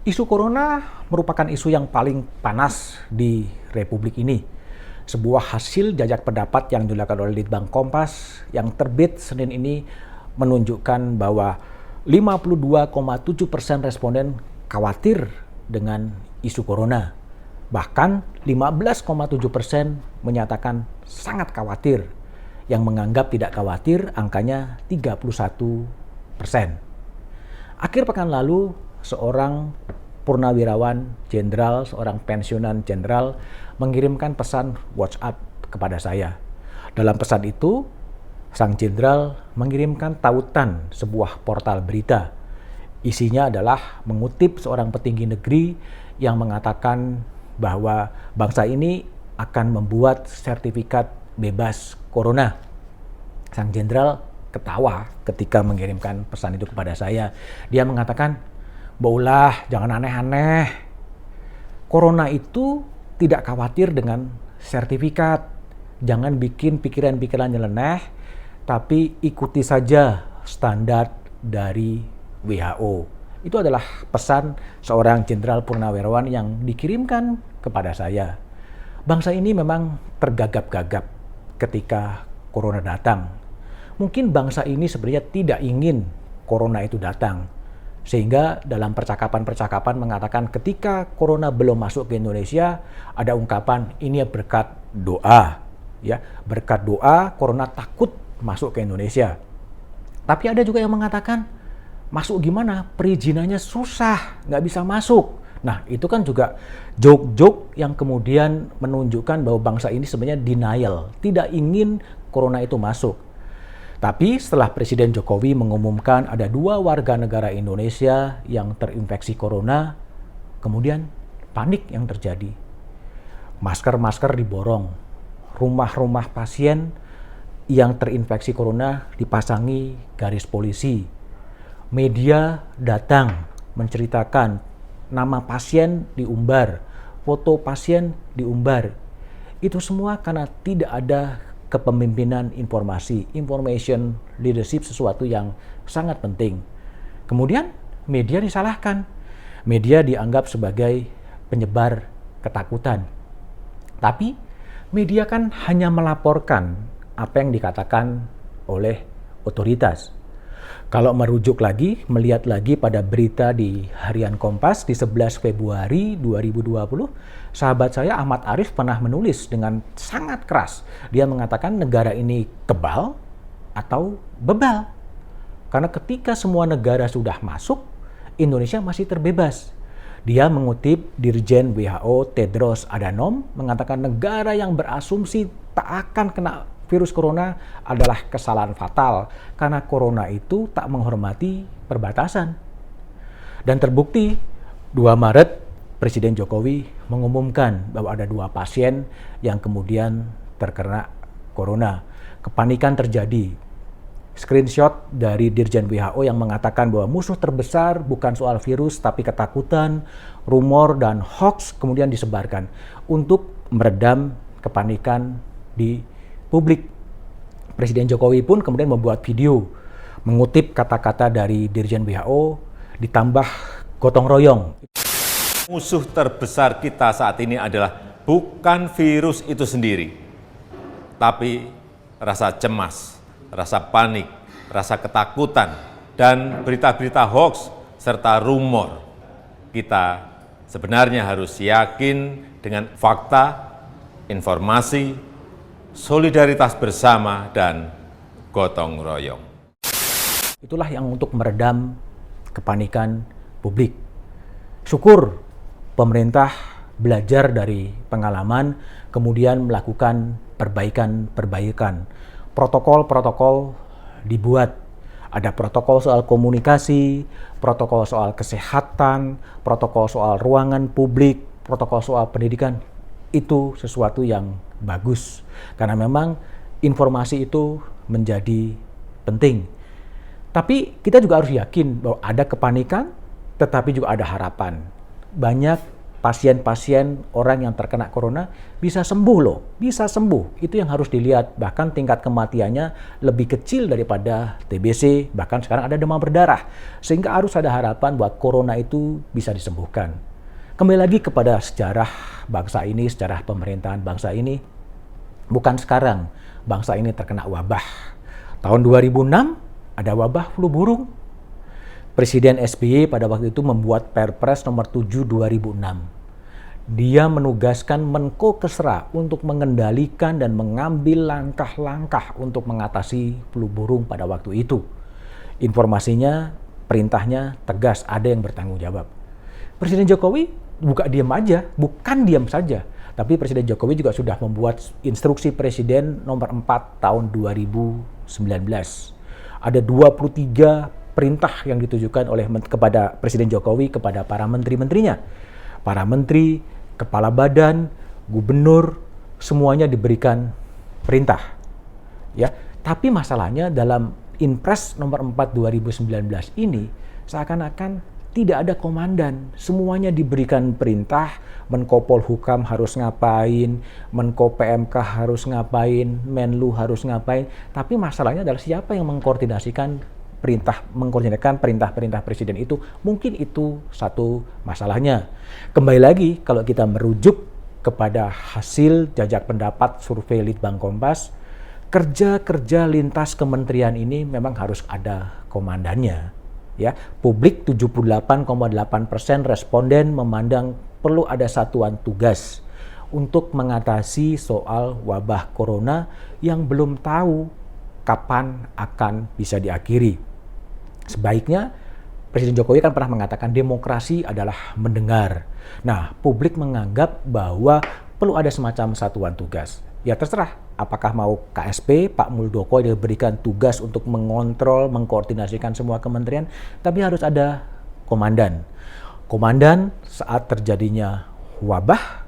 Isu corona merupakan isu yang paling panas di Republik ini. Sebuah hasil jajak pendapat yang dilakukan oleh Litbang Kompas yang terbit Senin ini menunjukkan bahwa 52,7% responden khawatir dengan isu corona. Bahkan 15,7% menyatakan sangat khawatir. Yang menganggap tidak khawatir angkanya 31%. Akhir pekan lalu, seorang purnawirawan jenderal, seorang pensiunan jenderal mengirimkan pesan WhatsApp kepada saya. Dalam pesan itu, sang jenderal mengirimkan tautan sebuah portal berita. Isinya adalah mengutip seorang petinggi negeri yang mengatakan bahwa bangsa ini akan membuat sertifikat bebas corona. Sang jenderal ketawa ketika mengirimkan pesan itu kepada saya. Dia mengatakan, "Mbak Ulah, jangan aneh-aneh. Corona itu tidak khawatir dengan sertifikat. Jangan bikin pikiran-pikiran nyeleneh, tapi ikuti saja standar dari WHO." Itu adalah pesan seorang jenderal purnawirawan yang dikirimkan kepada saya. Bangsa ini memang tergagap-gagap ketika corona datang. Mungkin bangsa ini sebenarnya tidak ingin corona itu datang. Sehingga dalam percakapan-percakapan mengatakan ketika corona belum masuk ke Indonesia, ada ungkapan ini berkat doa. Ya, berkat doa corona takut masuk ke Indonesia. Tapi ada juga yang mengatakan, masuk gimana? Perizinannya susah, nggak bisa masuk. Nah, itu kan juga joke-joke yang kemudian menunjukkan bahwa bangsa ini sebenarnya denial, tidak ingin corona itu masuk. Tapi setelah Presiden Jokowi mengumumkan ada 2 warga negara Indonesia yang terinfeksi corona, kemudian panik yang terjadi. Masker-masker diborong, rumah-rumah pasien yang terinfeksi corona dipasangi garis polisi. Media datang menceritakan nama pasien diumbar, foto pasien diumbar. Itu semua karena tidak ada kepemimpinan informasi, information leadership, sesuatu yang sangat penting. Kemudian media disalahkan. Media dianggap sebagai penyebar ketakutan. Tapi media kan hanya melaporkan apa yang dikatakan oleh otoritas. Kalau merujuk lagi, melihat lagi pada berita di Harian Kompas di 11 Februari 2020, sahabat saya Ahmad Arif pernah menulis dengan sangat keras. Dia mengatakan negara ini kebal atau bebal. Karena ketika semua negara sudah masuk, Indonesia masih terbebas. Dia mengutip Dirjen WHO Tedros Adhanom mengatakan negara yang berasumsi tak akan kena virus corona adalah kesalahan fatal karena corona itu tak menghormati perbatasan. Dan terbukti 2 Maret Presiden Jokowi mengumumkan bahwa ada 2 pasien yang kemudian terkena corona. Kepanikan terjadi. Screenshot dari Dirjen WHO yang mengatakan bahwa musuh terbesar bukan soal virus tapi ketakutan, rumor, dan hoax kemudian disebarkan untuk meredam kepanikan di publik. Presiden Jokowi pun kemudian membuat video mengutip kata-kata dari Dirjen WHO ditambah gotong royong. Musuh terbesar kita saat ini adalah bukan virus itu sendiri, tapi rasa cemas, rasa panik, rasa ketakutan, dan berita-berita hoax serta rumor. Kita sebenarnya harus yakin dengan fakta, informasi, solidaritas bersama, dan gotong royong. Itulah yang untuk meredam kepanikan publik. Syukur pemerintah belajar dari pengalaman, kemudian melakukan perbaikan-perbaikan. Protokol-protokol dibuat. Ada protokol soal komunikasi, protokol soal kesehatan, protokol soal ruangan publik, protokol soal pendidikan. Itu sesuatu yang bagus. Karena memang informasi itu menjadi penting. Tapi kita juga harus yakin bahwa ada kepanikan, tetapi juga ada harapan. Banyak pasien-pasien orang yang terkena corona bisa sembuh loh, bisa sembuh. Itu yang harus dilihat. Bahkan tingkat kematiannya lebih kecil daripada TBC, bahkan sekarang ada demam berdarah. Sehingga harus ada harapan bahwa corona itu bisa disembuhkan. Kembali lagi kepada sejarah bangsa ini, sejarah pemerintahan bangsa ini. Bukan sekarang bangsa ini terkena wabah. Tahun 2006 ada wabah flu burung. Presiden SBY pada waktu itu membuat Perpres nomor 7 2006. Dia menugaskan Menko Kesra untuk mengendalikan dan mengambil langkah-langkah untuk mengatasi flu burung pada waktu itu. Informasinya, perintahnya tegas, ada yang bertanggung jawab. Presiden Jokowi bukan diam saja. Tapi Presiden Jokowi juga sudah membuat instruksi Presiden nomor 4 tahun 2019. Ada 23 perintah yang ditujukan kepada Presiden Jokowi kepada para menteri-menterinya. Para menteri, kepala badan, gubernur, semuanya diberikan perintah. Ya, tapi masalahnya dalam Inpres nomor 4 2019 ini seakan-akan tidak ada komandan. Semuanya diberikan perintah, Menko Polhukam harus ngapain, Menko PMK harus ngapain, Menlu harus ngapain. Tapi masalahnya adalah siapa yang mengkoordinasikan perintah-perintah presiden itu. Mungkin itu satu masalahnya. Kembali lagi kalau kita merujuk kepada hasil jajak pendapat survei Litbang Kompas, kerja-kerja lintas kementerian ini memang harus ada komandannya. Ya, publik 78,8% responden memandang perlu ada satuan tugas untuk mengatasi soal wabah corona yang belum tahu kapan akan bisa diakhiri. Sebaiknya Presiden Jokowi kan pernah mengatakan demokrasi adalah mendengar. Nah, publik menganggap bahwa perlu ada semacam satuan tugas. Ya terserah, apakah mau KSP, Pak Muldoko diberikan tugas untuk mengontrol, mengkoordinasikan semua kementerian, tapi harus ada komandan. Komandan saat terjadinya wabah,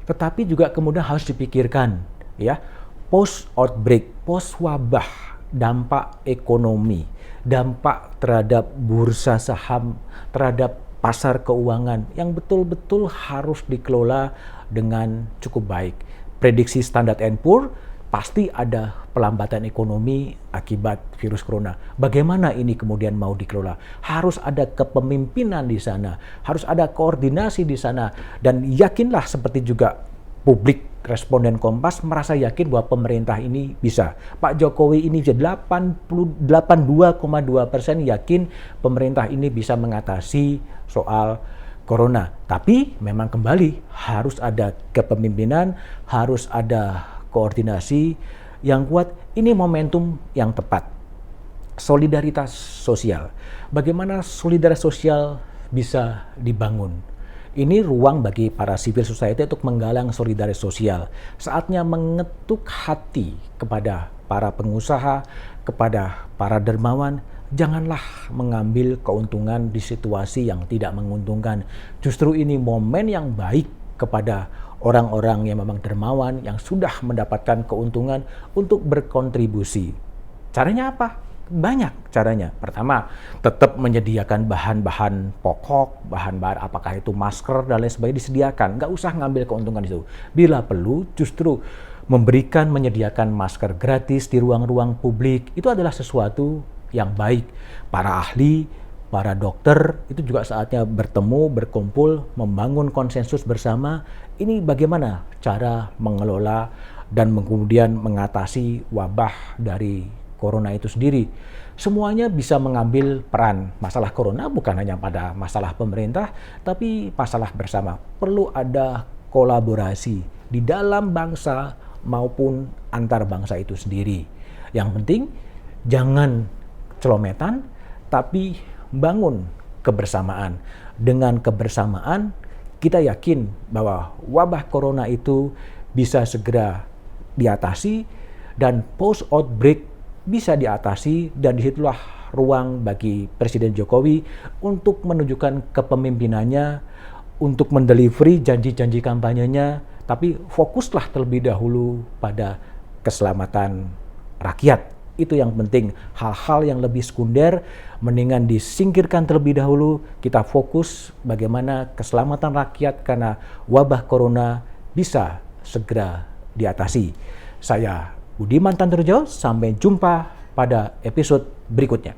tetapi juga kemudian harus dipikirkan, ya, post outbreak, post wabah, dampak ekonomi, dampak terhadap bursa saham, terhadap pasar keuangan yang betul-betul harus dikelola dengan cukup baik. Prediksi Standard & Poor's pasti ada pelambatan ekonomi akibat virus corona. Bagaimana ini kemudian mau dikelola? Harus ada kepemimpinan di sana, harus ada koordinasi di sana, dan yakinlah seperti juga publik responden Kompas merasa yakin bahwa pemerintah ini bisa. Pak Jokowi ini 82,2% yakin pemerintah ini bisa mengatasi soal corona. Tapi memang kembali harus ada kepemimpinan, harus ada koordinasi yang kuat. Ini momentum yang tepat. Solidaritas sosial. Bagaimana solidaritas sosial bisa dibangun? Ini ruang bagi para civil society untuk menggalang solidaritas sosial. Saatnya mengetuk hati kepada para pengusaha, kepada para dermawan, janganlah mengambil keuntungan di situasi yang tidak menguntungkan. Justru ini momen yang baik kepada orang-orang yang memang dermawan, yang sudah mendapatkan keuntungan untuk berkontribusi. Caranya apa? Banyak caranya. Pertama, tetap menyediakan bahan-bahan pokok, bahan-bahan apakah itu masker dan lain sebagainya disediakan. Nggak usah ngambil keuntungan itu. Bila perlu, justru menyediakan masker gratis di ruang-ruang publik. Itu adalah sesuatu yang baik. Para ahli, para dokter, itu juga saatnya bertemu, berkumpul, membangun konsensus bersama. Ini bagaimana cara mengelola dan kemudian mengatasi wabah dari corona itu sendiri. Semuanya bisa mengambil peran. Masalah corona bukan hanya pada masalah pemerintah, tapi masalah bersama. Perlu ada kolaborasi di dalam bangsa maupun antar bangsa itu sendiri. Yang penting jangan celometan, tapi bangun kebersamaan. Dengan kebersamaan, kita yakin bahwa wabah corona itu bisa segera diatasi dan post outbreak bisa diatasi, dan disitulah ruang bagi Presiden Jokowi untuk menunjukkan kepemimpinannya, untuk mendelivery janji-janji kampanyenya, tapi fokuslah terlebih dahulu pada keselamatan rakyat. Itu yang penting. Hal-hal yang lebih sekunder mendingan disingkirkan terlebih dahulu. Kita fokus bagaimana keselamatan rakyat karena wabah corona bisa segera diatasi. Saya Budiman Tantorejo, sampai jumpa pada episode berikutnya.